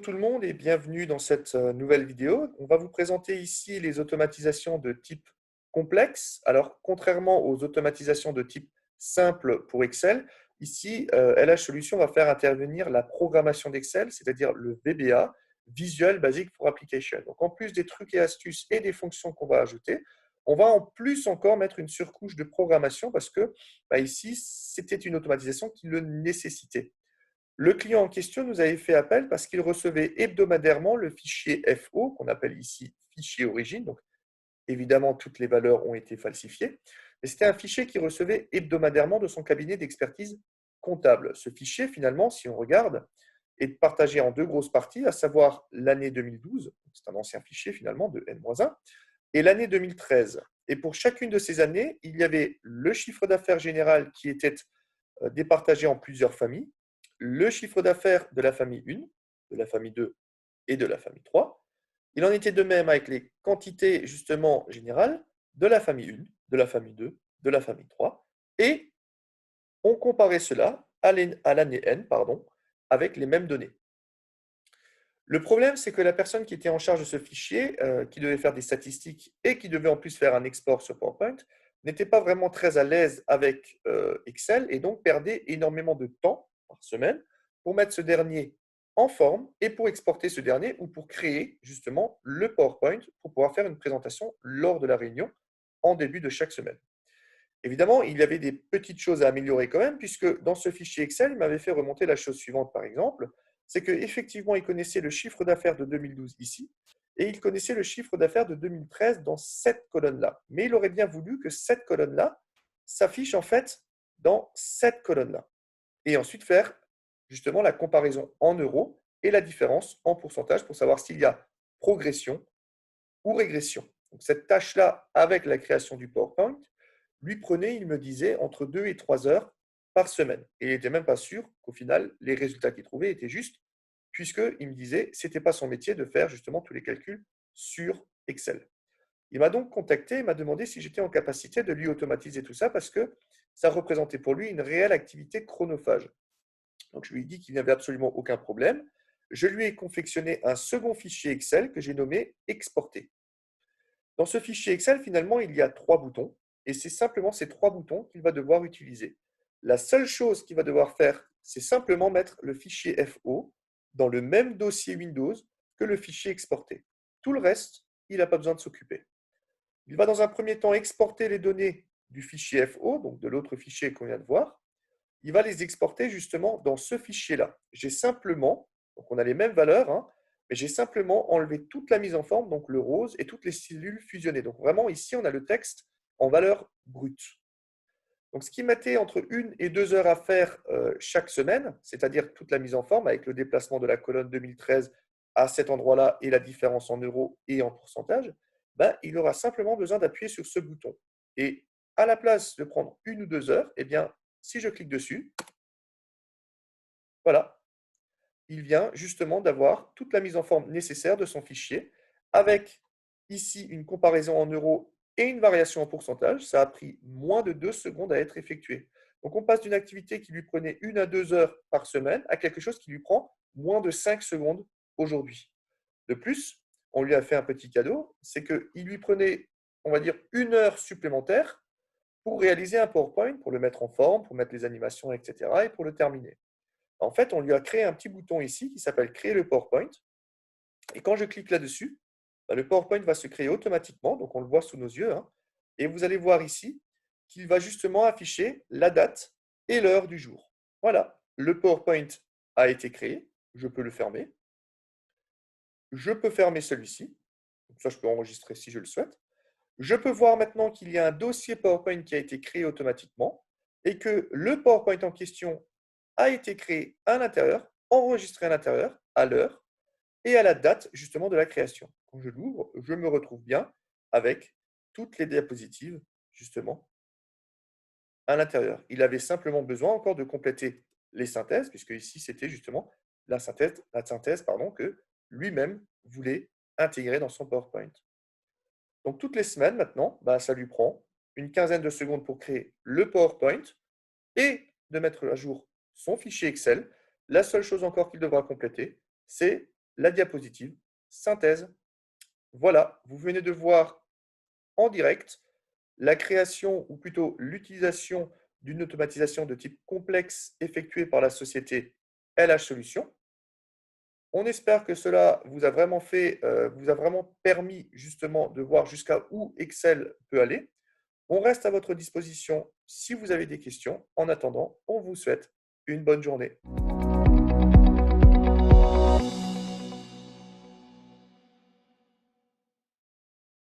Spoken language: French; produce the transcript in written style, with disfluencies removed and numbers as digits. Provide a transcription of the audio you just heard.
Bonjour tout le monde et bienvenue dans cette nouvelle vidéo. On va vous présenter ici les automatisations de type complexe. Alors, contrairement aux automatisations de type simple pour Excel, ici, LH Solutions va faire intervenir la programmation d'Excel, c'est-à-dire le VBA, Visual Basic for Application. Donc, en plus des trucs et astuces et des fonctions qu'on va ajouter, on va en plus encore mettre une surcouche de programmation parce que ici, c'était une automatisation qui le nécessitait. Le client en question nous avait fait appel parce qu'il recevait hebdomadairement le fichier FO, qu'on appelle ici fichier origine. Donc, évidemment, toutes les valeurs ont été falsifiées. Mais c'était un fichier qu'il recevait hebdomadairement de son cabinet d'expertise comptable. Ce fichier, finalement, si on regarde, est partagé en deux grosses parties, à savoir l'année 2012, c'est un ancien fichier finalement de N-1, et l'année 2013. Et pour chacune de ces années, il y avait le chiffre d'affaires général qui était départagé en plusieurs familles, le chiffre d'affaires de la famille 1, de la famille 2 et de la famille 3. Il en était de même avec les quantités justement générales de la famille 1, de la famille 2, de la famille 3. Et on comparait cela à l'année N avec les mêmes données. Le problème, c'est que la personne qui était en charge de ce fichier, qui devait faire des statistiques et qui devait en plus faire un export sur PowerPoint, n'était pas vraiment très à l'aise avec Excel et donc perdait énormément de temps par semaine pour mettre ce dernier en forme et pour exporter ce dernier ou pour créer justement le PowerPoint pour pouvoir faire une présentation lors de la réunion en début de chaque semaine. Évidemment, il y avait des petites choses à améliorer quand même, puisque dans ce fichier Excel, il m'avait fait remonter la chose suivante, par exemple, c'est qu'effectivement, il connaissait le chiffre d'affaires de 2012 ici, et il connaissait le chiffre d'affaires de 2013 dans cette colonne-là. Mais il aurait bien voulu que cette colonne-là s'affiche en fait dans cette colonne-là. Et ensuite faire justement la comparaison en euros et la différence en pourcentage pour savoir s'il y a progression ou régression. Donc, cette tâche-là, avec la création du PowerPoint, lui prenait, il me disait, entre 2 et 3 heures par semaine. Et il n'était même pas sûr qu'au final, les résultats qu'il trouvait étaient justes, puisqu'il me disait que ce n'était pas son métier de faire justement tous les calculs sur Excel. Il m'a donc contacté et m'a demandé si j'étais en capacité de lui automatiser tout ça, parce que ça représentait pour lui une réelle activité chronophage. Donc, je lui ai dit qu'il n'y avait absolument aucun problème. Je lui ai confectionné un second fichier Excel que j'ai nommé exporter. Dans ce fichier Excel, finalement, il y a 3 boutons et c'est simplement ces 3 boutons qu'il va devoir utiliser. La seule chose qu'il va devoir faire, c'est simplement mettre le fichier FO dans le même dossier Windows que le fichier exporté. Tout le reste, il n'a pas besoin de s'occuper. Il va dans un premier temps exporter les données du fichier FO, donc de l'autre fichier qu'on vient de voir. Il va les exporter justement dans ce fichier-là. J'ai simplement, donc on a les mêmes valeurs, mais j'ai simplement enlevé toute la mise en forme, donc le rose, et toutes les cellules fusionnées. Donc vraiment, ici, on a le texte en valeur brute. Donc ce qui mettait entre 1 et 2 heures à faire chaque semaine, c'est-à-dire toute la mise en forme avec le déplacement de la colonne 2013 à cet endroit-là et la différence en euros et en pourcentage, il aura simplement besoin d'appuyer sur ce bouton. Et à la place de prendre 1 ou 2 heures, eh bien, si je clique dessus, voilà, il vient justement d'avoir toute la mise en forme nécessaire de son fichier avec ici une comparaison en euros et une variation en pourcentage. Ça a pris moins de 2 secondes à être effectué. Donc, on passe d'une activité qui lui prenait 1 à 2 heures par semaine à quelque chose qui lui prend moins de 5 secondes aujourd'hui. De plus, on lui a fait un petit cadeau, c'est qu'il lui prenait, on va dire, 1 heure supplémentaire pour réaliser un PowerPoint, pour le mettre en forme, pour mettre les animations, etc. et pour le terminer. En fait, on lui a créé un petit bouton ici qui s'appelle Créer le PowerPoint. Et quand je clique là-dessus, le PowerPoint va se créer automatiquement. Donc, on le voit sous nos yeux. Et vous allez voir ici qu'il va justement afficher la date et l'heure du jour. Voilà, le PowerPoint a été créé. Je peux le fermer. Je peux fermer celui-ci. Donc ça, je peux enregistrer si je le souhaite. Je peux voir maintenant qu'il y a un dossier PowerPoint qui a été créé automatiquement et que le PowerPoint en question a été créé à l'intérieur, enregistré à l'intérieur, à l'heure et à la date justement de la création. Quand je l'ouvre, je me retrouve bien avec toutes les diapositives justement à l'intérieur. Il avait simplement besoin encore de compléter les synthèses, puisque ici c'était justement la synthèse que lui-même voulait intégrer dans son PowerPoint. Donc toutes les semaines maintenant, ça lui prend une quinzaine de secondes pour créer le PowerPoint et de mettre à jour son fichier Excel. La seule chose encore qu'il devra compléter, c'est la diapositive synthèse. Voilà, vous venez de voir en direct la création ou plutôt l'utilisation d'une automatisation de type complexe effectuée par la société LH Solutions. On espère que cela vous a vraiment permis justement de voir jusqu'à où Excel peut aller. On reste à votre disposition si vous avez des questions. En attendant, on vous souhaite une bonne journée.